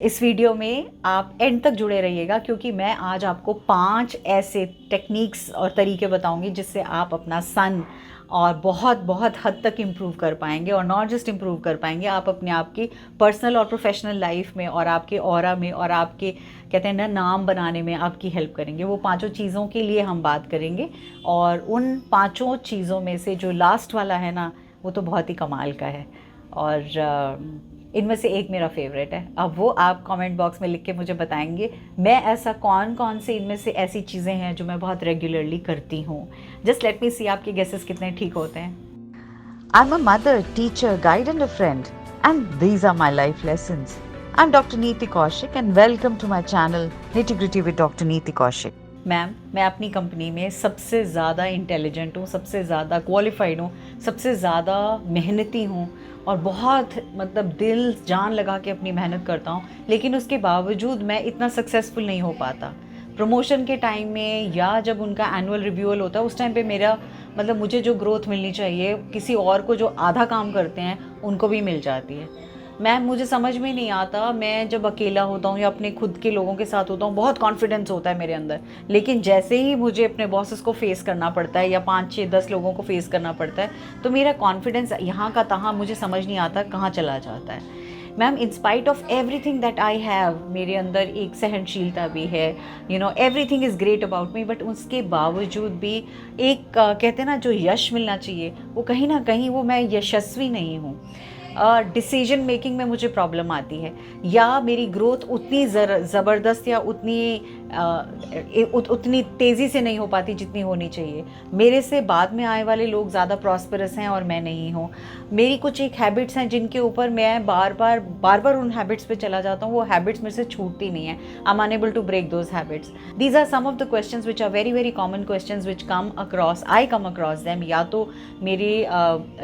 इस वीडियो में आप एंड तक जुड़े रहिएगा क्योंकि मैं आज आपको 5 ऐसे टेक्निक्स और तरीके बताऊंगी जिससे आप अपना सन और बहुत बहुत हद तक इम्प्रूव कर पाएंगे। और नॉट जस्ट इम्प्रूव कर पाएंगे, आप अपने आप की पर्सनल और प्रोफेशनल लाइफ में और आपके ऑरा में और आपके कहते हैं ना नाम बनाने में आपकी हेल्प करेंगे। वो 5 चीज़ों के लिए हम बात करेंगे और उन 5 चीज़ों में से जो लास्ट वाला है ना, वो तो बहुत ही कमाल का है और इनमें से एक मेरा फेवरेट है। अब वो आप कमेंट बॉक्स में लिख के मुझे बताएंगे मैं ऐसा कौन कौन से इनमें से ऐसी चीज़ें हैं जो मैं बहुत रेगुलरली करती हूँ। जस्ट लेट मी सी आपके गेसेस कितने ठीक होते हैं। I'm a mother, teacher, guide and a friend, and these are my life lessons. I'm Dr. Neeti Kaushik and welcome to my channel Nitty Gritty with Dr. Neeti Kaushik. Ma'am, मैं अपनी company में सबसे ज़्यादा intelligent हूँ, सबसे ज़्यादा qualified हूँ, सबसे ज़्यादा मेहनती हूँ और बहुत मतलब दिल जान लगा के अपनी मेहनत करता हूँ, लेकिन उसके बावजूद मैं इतना सक्सेसफुल नहीं हो पाता। प्रमोशन के टाइम में या जब उनका एनुअल रिव्यूअल होता है उस टाइम पे मेरा मतलब मुझे जो ग्रोथ मिलनी चाहिए किसी और को जो आधा काम करते हैं उनको भी मिल जाती है। मैम, मुझे समझ में नहीं आता, मैं जब अकेला होता हूँ या अपने खुद के लोगों के साथ होता हूँ बहुत कॉन्फिडेंस होता है मेरे अंदर, लेकिन जैसे ही मुझे अपने बॉसेस को फेस करना पड़ता है या 5, 6, 10 लोगों को फेस करना पड़ता है तो मेरा कॉन्फिडेंस यहाँ का तहाँ मुझे समझ नहीं आता कहाँ चला जाता है। Ma'am, in spite of everything that I have, मेरे अंदर एक सहनशीलता भी है, everything is great about me, but उसके बावजूद भी एक कहते हैं ना जो यश मिलना चाहिए वो कहीं ना कहीं वो मैं यशस्वी नहीं हूँ। डिसीजन मेकिंग में मुझे प्रॉब्लम आती है या मेरी ग्रोथ उतनी ज़बरदस्त या उतनी तेज़ी से नहीं हो पाती जितनी होनी चाहिए। मेरे से बाद में आए वाले लोग ज़्यादा प्रॉस्परस हैं और मैं नहीं हूँ। मेरी कुछ एक हैबिट्स हैं जिनके ऊपर मैं बार बार उन हैबिट्स पे चला जाता हूँ, वो हैबिट्स मेरे से छूटती नहीं है। I am unable to break those habits. These are some of the questions which are very very common questions which come across them. या तो मेरी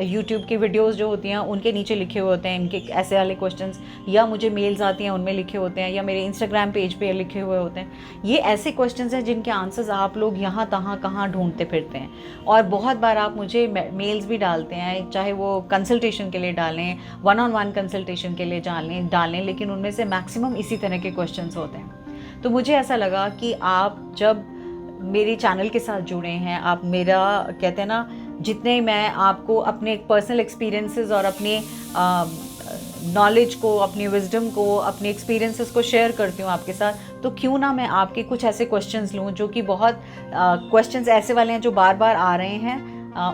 यूट्यूब की वीडियोज़ जो होती हैं उनके नीचे लिखे हुए होते हैं इनके ऐसे वाले क्वेश्चंस, या मुझे मेल्स आती हैं उनमें लिखे होते हैं, या मेरे इंस्टाग्राम पेज पे लिखे हुए होते हैं। ये ऐसे क्वेश्चंस हैं जिनके आंसर्स आप लोग यहाँ तहाँ कहाँ ढूंढते फिरते हैं और बहुत बार आप मुझे मेल्स भी डालते हैं, चाहे वो कंसल्टेशन के लिए डालें, 1-on-1 कंसल्टेशन के लिए डालें, लेकिन उनमें से मैक्सिमम इसी तरह के क्वेश्चंस होते हैं। तो मुझे ऐसा लगा कि आप जब मेरे चैनल के साथ जुड़े हैं, आप मेरा कहते हैं ना जितने मैं आपको अपने पर्सनल एक्सपीरियंसेस और अपने नॉलेज को, अपनी विजडम को, अपने एक्सपीरियंसेस को शेयर करती हूँ आपके साथ, तो क्यों ना मैं आपके कुछ ऐसे क्वेश्चंस लूँ जो कि बहुत क्वेश्चंस ऐसे वाले हैं जो बार बार आ रहे हैं,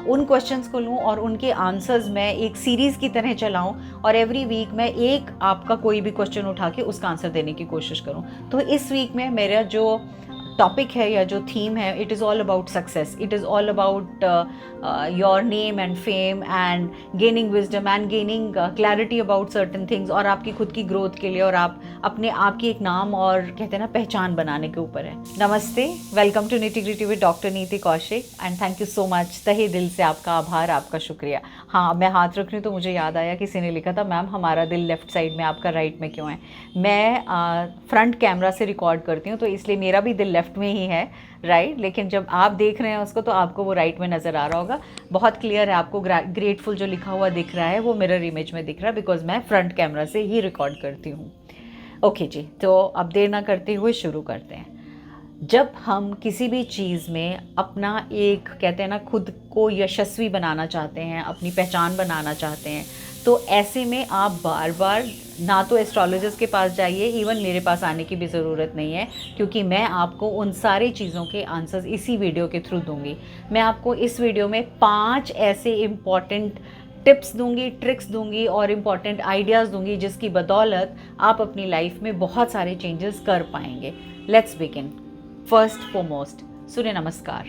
उन क्वेश्चंस को लूँ और उनके आंसर्स मैं एक सीरीज़ की तरह चलाऊँ और एवरी वीक मैं एक आपका कोई भी क्वेश्चन उठा के उसका आंसर देने की कोशिश करूँ। तो इस वीक में मेरा जो टॉपिक है या जो थीम है, it is all about success, it is all about your name and fame and gaining wisdom and gaining clarity about certain things, और आपकी खुद की ग्रोथ के लिए और आप अपने आप की एक नाम और कहते हैं ना पहचान बनाने के ऊपर है। नमस्ते, welcome to nitty gritty with doctor Niti Kaushik and thank you so much. तहे दिल से आपका आभार, आपका शुक्रिया। हाँ, मैं हाथ रख रही हूँ तो मुझे याद आया किसी ने लिखा था मैम हमारा दिल लेफ्ट साइड में, आपका राइट में क्यों है। मैं फ्रंट कैमरा से रिकॉर्ड करती हूँ तो इसलिए मेरा भी दिल लेफ्ट में ही है, राइट, लेकिन जब आप देख रहे हैं उसको तो आपको वो राइट में नज़र आ रहा होगा। बहुत क्लियर है, आपको ग्रेटफुल जो लिखा हुआ दिख रहा है वो मिरर इमेज में दिख रहा है बिकॉज मैं फ्रंट कैमरा से ही रिकॉर्ड करती हूँ। ओके जी, तो अब देर ना करते हुए शुरू करते हैं। जब हम किसी भी चीज़ में अपना एक कहते हैं ना खुद को यशस्वी बनाना चाहते हैं, अपनी पहचान बनाना चाहते हैं, तो ऐसे में आप बार बार ना तो एस्ट्रोलॉजर्स के पास जाइए, इवन मेरे पास आने की भी ज़रूरत नहीं है क्योंकि मैं आपको उन सारी चीज़ों के आंसर्स इसी वीडियो के थ्रू दूंगी। मैं आपको इस वीडियो में 5 ऐसे इम्पॉर्टेंट टिप्स दूंगी, ट्रिक्स दूंगी और इम्पॉर्टेंट आइडियाज़ दूंगी जिसकी बदौलत आप अपनी लाइफ में बहुत सारे चेंजेस कर पाएंगे। Let's begin. फर्स्ट फोरमोस्ट, सूर्य नमस्कार।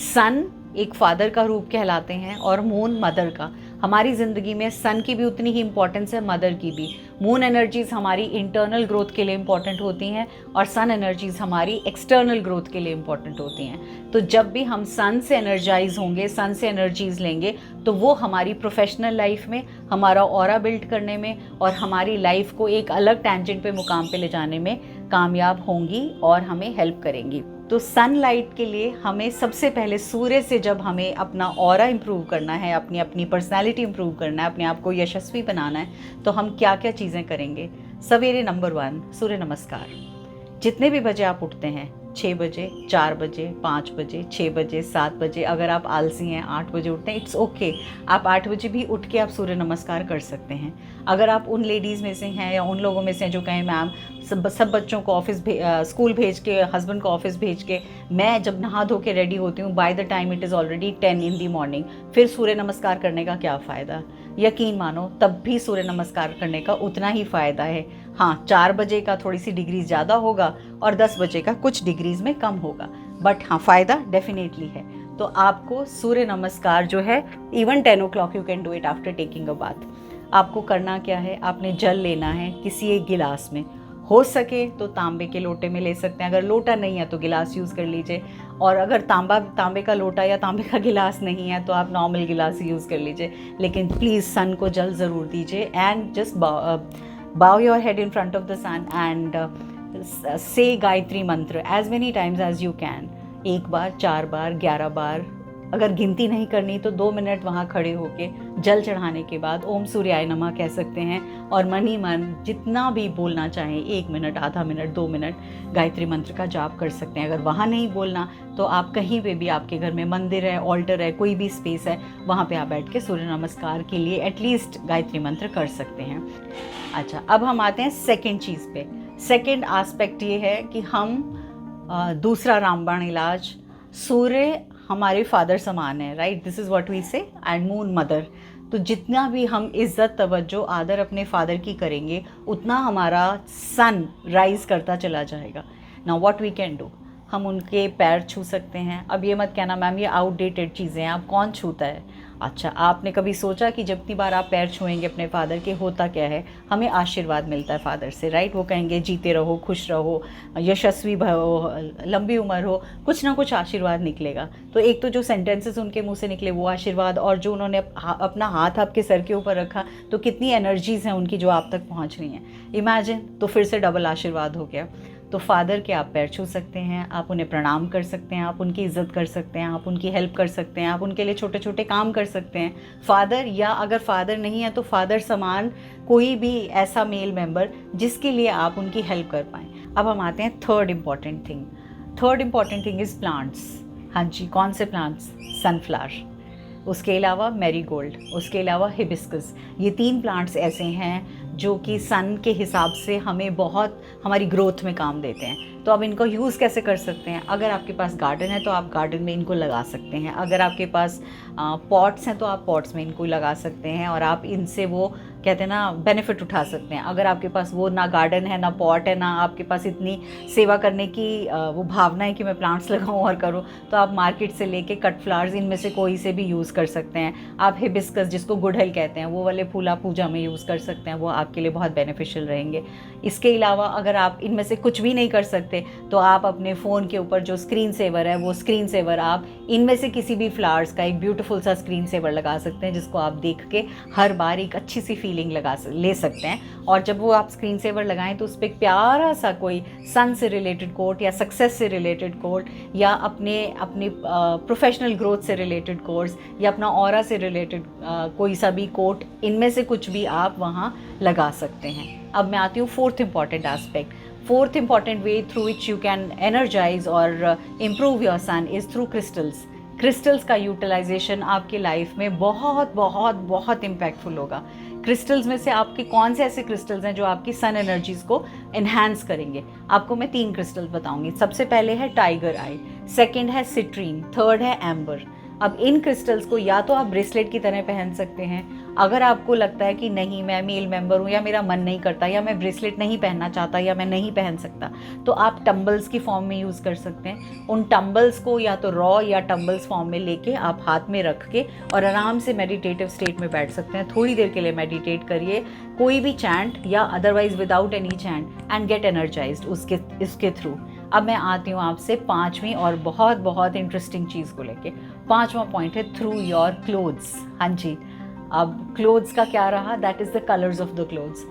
सन एक फादर का रूप कहलाते हैं और मून मदर का। हमारी ज़िंदगी में सन की भी उतनी ही इंपॉर्टेंस है, मदर की भी। मून एनर्जीज़ हमारी इंटरनल ग्रोथ के लिए इंपॉर्टेंट होती हैं और सन एनर्जीज़ हमारी एक्सटर्नल ग्रोथ के लिए इंपॉर्टेंट होती हैं। तो जब भी हम सन से एनर्जाइज होंगे, सन से एनर्जीज़ लेंगे, तो वो हमारी प्रोफेशनल लाइफ में, हमारा ऑरा बिल्ड करने में और हमारी लाइफ को एक अलग टेंजेंट पे, मुकाम पे ले जाने में कामयाब होंगी और हमें हेल्प करेंगी। तो सनलाइट के लिए हमें सबसे पहले सूर्य से जब हमें अपना ऑरा इम्प्रूव करना है, अपनी पर्सनैलिटी इम्प्रूव करना है, अपने आप को यशस्वी बनाना है, तो हम क्या क्या चीज़ें करेंगे। सवेरे नंबर 1 सूर्य नमस्कार। जितने भी बजे आप उठते हैं, 6 बजे, 4 बजे, 5 बजे, 6 बजे, 7 बजे, अगर आप आलसी हैं 8 बजे उठते हैं, इट्स ओके। आप 8 बजे भी उठ के आप सूर्य नमस्कार कर सकते हैं। अगर आप उन लेडीज़ में से हैं या उन लोगों में से हैं जो कहें मैम सब बच्चों को स्कूल भेज के, हस्बैंड को ऑफिस भेज के मैं जब नहा धो के रेडी होती हूँ, by the time it is already 10 in the morning, फिर सूर्य नमस्कार करने का क्या फ़ायदा? यकीन मानो तब भी सूर्य नमस्कार करने का उतना ही फ़ायदा है। हाँ, 4 बजे का थोड़ी सी डिग्रीज ज़्यादा होगा और 10 बजे का कुछ डिग्रीज में कम होगा, बट हाँ, फ़ायदा डेफिनेटली है। तो आपको सूर्य नमस्कार जो है, even 10 o'clock you can do it after taking a bath. आपको करना क्या है, आपने जल लेना है किसी एक गिलास में, हो सके तो तांबे के लोटे में ले सकते हैं, अगर लोटा नहीं है तो गिलास यूज़ कर लीजिए, और अगर तांबे का लोटा या तांबे का गिलास नहीं है तो आप नॉर्मल गिलास यूज़ कर लीजिए, लेकिन प्लीज़ सन को जल ज़रूर दीजिए। And just bow your head in front of the sun and say Gayatri मंत्र as many times as you can। 1 बार, 4 बार, 11 बार, अगर गिनती नहीं करनी तो 2 मिनट वहाँ खड़े होके जल चढ़ाने के बाद ओम सूर्याय नमः कह सकते हैं, और मन ही मन जितना भी बोलना चाहें, 1 मिनट, आधा मिनट, 2 मिनट गायत्री मंत्र का जाप कर सकते हैं। अगर वहाँ नहीं बोलना तो आप कहीं पे भी, आपके घर में मंदिर है, ऑल्टर है, कोई भी स्पेस है, वहाँ पे आप बैठ के सूर्य नमस्कार के लिए एटलीस्ट गायत्री मंत्र कर सकते हैं। अच्छा, अब हम आते हैं सेकंड चीज़ पे। सेकंड एस्पेक्ट ये है कि हम दूसरा रामबाण इलाज, सूर्य हमारे फादर समान है, right, this is what we say, and moon mother. तो जितना भी हम इज़्ज़त, तवज्जो, आदर अपने फादर की करेंगे, उतना हमारा सन राइज करता चला जाएगा। Now what we can do, हम उनके पैर छू सकते हैं। अब ये मत कहना मैम ये आउटडेटेड चीज़ें हैं, आप कौन छूता है? अच्छा, आपने कभी सोचा कि जितनी बार आप पैर छुएंगे अपने फादर के, होता क्या है, हमें आशीर्वाद मिलता है फादर से, राइट। वो कहेंगे जीते रहो, खुश रहो, यशस्वी हो, लंबी उम्र हो, कुछ ना कुछ आशीर्वाद निकलेगा। तो एक तो जो सेंटेंसेस उनके मुंह से निकले वो आशीर्वाद, और जो उन्होंने अपना हाथ आपके सर के ऊपर रखा, तो कितनी एनर्जीज़ हैं उनकी जो आप तक पहुँच रही हैं, इमेजिन। तो फिर से डबल आशीर्वाद हो गया। तो फादर के आप पैर छू सकते हैं, आप उन्हें प्रणाम कर सकते हैं, आप उनकी इज़्ज़त कर सकते हैं, आप उनकी हेल्प कर सकते हैं, आप उनके लिए छोटे छोटे काम कर सकते हैं। फादर, या अगर फादर नहीं है तो फादर समान कोई भी ऐसा मेल मेंबर जिसके लिए आप उनकी हेल्प कर पाएँ। अब हम आते हैं third important thing. Third important thing is plants. हाँ जी, कौन से प्लांट्स? सनफ्लावर, उसके अलावा मैरीगोल्ड, उसके अलावा हिबिस्कस। ये 3 प्लांट्स ऐसे हैं जो कि सन के हिसाब से हमें बहुत हमारी ग्रोथ में काम देते हैं। तो अब इनको यूज़ कैसे कर सकते हैं? अगर आपके पास गार्डन है तो आप गार्डन में इनको लगा सकते हैं, अगर आपके पास पॉट्स हैं तो आप पॉट्स में इनको लगा सकते हैं, और आप इनसे वो कहते हैं ना बेनिफिट उठा सकते हैं। अगर आपके पास वो ना गार्डन है, ना पॉट है, ना आपके पास इतनी सेवा करने की वो भावना है कि मैं प्लांट्स लगाऊं और करूं, तो आप मार्केट से लेके कट फ्लावर्स इनमें से कोई से भी यूज़ कर सकते हैं। आप हिबिस्कस, जिसको गुड़हल कहते हैं, वो वाले फूल आप पूजा में यूज़ कर सकते हैं, वो आपके लिए बहुत बेनिफिशियल रहेंगे। इसके अलावा अगर आप इनमें से कुछ भी नहीं कर सकते तो आप अपने फ़ोन के ऊपर जो स्क्रीन सेवर है, वो स्क्रीन सेवर आप इनमें से किसी भी फ्लावर्स का एक ब्यूटीफुल सा स्क्रीन सेवर लगा सकते हैं, जिसको आप देख के हर बार एक अच्छी सी फीलिंग ले सकते हैं। और जब वो आप स्क्रीन सेवर लगाएं तो उस पर एक प्यारा सा कोई सन से रिलेटेड कोट, या सक्सेस से रिलेटेड कोट, या अपने प्रोफेशनल ग्रोथ से रिलेटेड कोट्स, या अपना ऑरा से रिलेटेड कोई सा भी कोट, इनमें से कुछ भी आप वहाँ लगा सकते हैं। अब मैं आती हूँ fourth important aspect. Fourth important way through which you can energize और improve your sun is through crystals. Crystals का यूटिलाइजेशन आपके लाइफ में बहुत बहुत बहुत इम्पैक्टफुल होगा। क्रिस्टल्स में से आपके कौन से ऐसे क्रिस्टल्स हैं जो आपकी सन एनर्जीज़ को एनहांस करेंगे? आपको मैं 3 क्रिस्टल्स बताऊंगी। सबसे पहले है टाइगर आई, सेकंड है सिट्रीन, थर्ड है एम्बर। अब इन क्रिस्टल्स को या तो आप ब्रेसलेट की तरह पहन सकते हैं, अगर आपको लगता है कि नहीं मैं मेल मेंबर हूँ, या मेरा मन नहीं करता, या मैं ब्रेसलेट नहीं पहनना चाहता, या मैं नहीं पहन सकता, तो आप टम्बल्स की फॉर्म में यूज़ कर सकते हैं। उन टम्बल्स को या तो रॉ या टम्बल्स फॉर्म में लेके आप हाथ में रख के और आराम से मेडिटेटिव स्टेट में बैठ सकते हैं। थोड़ी देर के लिए मेडिटेट करिए, कोई भी चैंट या otherwise without any chant, and get energized इसके थ्रू। अब मैं आती हूँ आपसे 5वीं और बहुत बहुत इंटरेस्टिंग चीज़ को लेके। 5वां पॉइंट है थ्रू योर क्लोथ्स। हाँ जी, अब क्लोथ्स का क्या रहा? That is the colours of the clothes.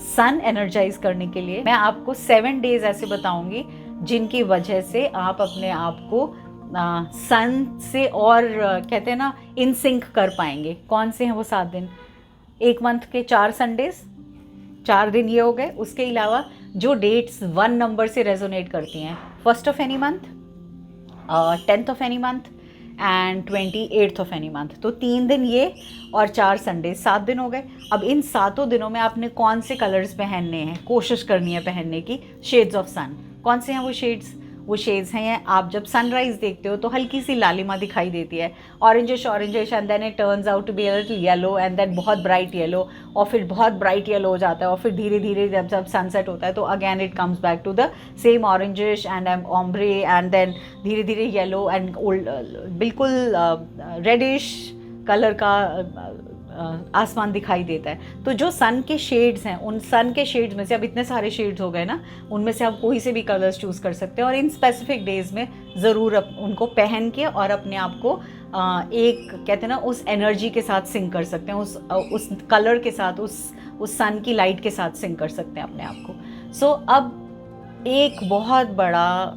Sun energize करने के लिए मैं आपको 7 डेज ऐसे बताऊंगी जिनकी वजह से आप अपने आप को सन से और कहते हैं ना इन सिंक कर पाएंगे। कौन से हैं वो 7 दिन? 1 मंथ के 4 संडेज, 4 दिन ये हो गए। उसके अलावा जो डेट्स 1 नंबर से रेजोनेट करती हैं, 1st of any month, 10th of any month and 28th of any month, तो 3 दिन ये और 4 संडे, 7 दिन हो गए। अब इन 7 दिनों में आपने कौन से कलर्स पहनने हैं, कोशिश करनी है पहनने की, शेड्स ऑफ सन। कौन से हैं वो शेड्स? वो शेड्स हैं, आप जब सनराइज देखते हो तो हल्की सी लालिमा दिखाई देती है, orangish and then it turns out to be a little yellow and then बहुत ब्राइट येलो, और फिर बहुत ब्राइट येलो हो जाता है, और फिर धीरे धीरे जब सनसेट होता है तो again it comes back to the same orangish and ombre and then धीरे धीरे येलो एंड ओल्ड, बिल्कुल रेडिश कलर का आसमान दिखाई देता है। तो जो सन के शेड्स हैं, उन सन के शेड्स में से, अब इतने सारे शेड्स हो गए ना, उनमें से आप कोई से भी कलर्स चूज़ कर सकते हैं, और इन स्पेसिफिक डेज में ज़रूर उनको पहन के और अपने आप को एक कहते हैं ना उस एनर्जी के साथ सिंक कर सकते हैं, उस कलर के साथ, उस सन की लाइट के साथ सिंक कर सकते हैं अपने आप को। सो अब एक बहुत बड़ा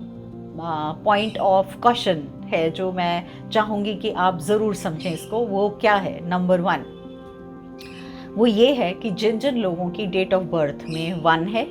पॉइंट ऑफ क्वेश्चन है जो मैं चाहूँगी कि आप ज़रूर समझें इसको। वो क्या है? नंबर 1 वो ये है कि जिन जिन लोगों की डेट ऑफ बर्थ में 1 है,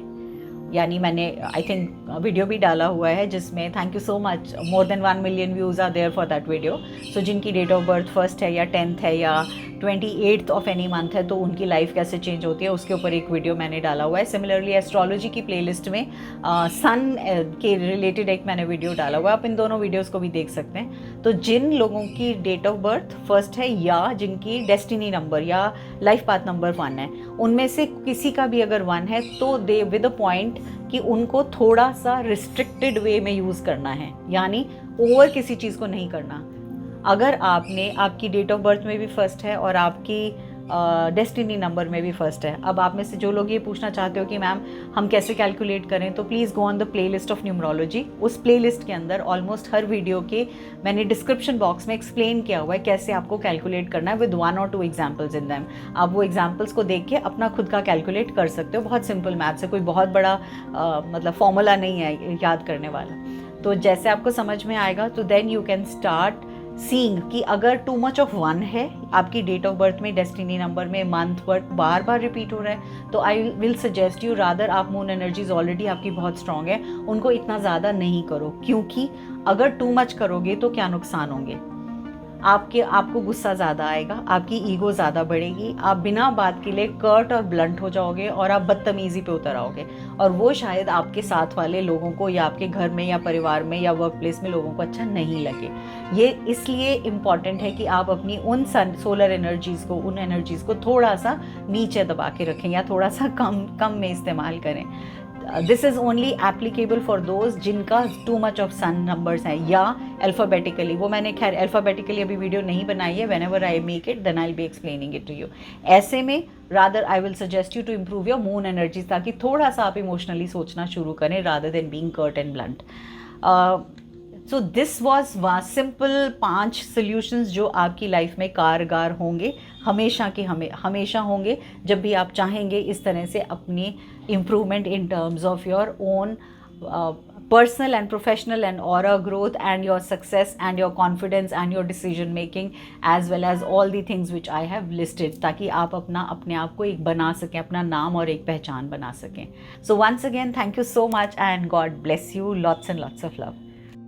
यानी मैंने आई थिंक वीडियो भी डाला हुआ है जिसमें, thank you so much, more than 1 million views are there for that video. So जिनकी डेट ऑफ बर्थ 1st है या 10th है या 28th ऑफ एनी मंथ है, तो उनकी लाइफ कैसे चेंज होती है उसके ऊपर एक वीडियो मैंने डाला हुआ है। सिमिलरली एस्ट्रोलॉजी की प्लेलिस्ट में सन के रिलेटेड एक मैंने वीडियो डाला हुआ है, आप इन दोनों वीडियोस को भी देख सकते हैं। तो जिन लोगों की डेट ऑफ बर्थ 1st है या जिनकी डेस्टिनी नंबर या लाइफ पाथ नंबर 1 है, उनमें से किसी का भी अगर 1 है तो दे विद अ पॉइंट कि उनको थोड़ा सा रिस्ट्रिक्टेड वे में यूज़ करना है, यानी ओवर किसी चीज़ को नहीं करना। अगर आपकी डेट ऑफ बर्थ में भी 1st है और आपकी डेस्टिनी नंबर में भी 1st है, अब आप में से जो लोग ये पूछना चाहते हो कि मैम हम कैसे कैलकुलेट करें, तो please go on the play list of numerology. उस प्ले लिस्ट के अंदर ऑलमोस्ट हर वीडियो के मैंने डिस्क्रिप्शन बॉक्स में एक्सप्लेन किया हुआ है कैसे आपको कैलकुलेट करना है, विद 1 और 2 एग्जाम्पल्स इन दैम। आप वो एग्जाम्पल्स को देख के अपना खुद का कैलकुलेट कर सकते हो। बहुत सिंपल मैथ्स है, कोई बहुत बड़ा मतलब फॉर्मूला नहीं है याद करने वाला। तो जैसे आपको समझ में आएगा तो then you can start seeing कि अगर टू मच ऑफ 1 है आपकी डेट ऑफ बर्थ में, डेस्टिनी नंबर में, मंथ वर्ड बार बार रिपीट हो रहा है, तो I will suggest you rather, आप मून एनर्जीज ऑलरेडी आपकी बहुत स्ट्रांग है, उनको इतना ज़्यादा नहीं करो, क्योंकि अगर टू मच करोगे तो क्या नुकसान होंगे, आपको गुस्सा ज़्यादा आएगा, आपकी ईगो ज़्यादा बढ़ेगी, आप बिना बात के लिए कर्ट और ब्लंट हो जाओगे और आप बदतमीज़ी पे उतर आओगे, और वो शायद आपके साथ वाले लोगों को या आपके घर में या परिवार में या वर्क प्लेस में लोगों को अच्छा नहीं लगे। ये इसलिए इम्पॉर्टेंट है कि आप अपनी उन सोलर एनर्जीज़ को, उन एनर्जीज़ को थोड़ा सा नीचे दबा के रखें या थोड़ा सा कम में इस्तेमाल करें। This is only applicable for those जिनका too much of sun numbers हैं, या अल्फ़ाबेटिकली। वो मैंने खैर अल्फ़ाबेटिकली अभी वीडियो नहीं बनाई है, whenever I make it then I will be explaining it to you. ऐसे में rather I will suggest you to improve your moon energies, ताकि थोड़ा सा आप इमोशनली सोचना शुरू करें rather than being curt and blunt. So this was simple 5 solutions जो आपकी लाइफ में कारगर होंगे, हमेशा होंगे, जब भी आप चाहेंगे इस तरह से अपनी improvement in terms of your own personal and professional and aura growth and your success and your confidence and your decision making as well as all the things which I have listed, ताकि आप अपने आप को एक बना सकें, अपना नाम और एक पहचान बना सकें। So once again thank you so much and God bless you, lots and lots of love.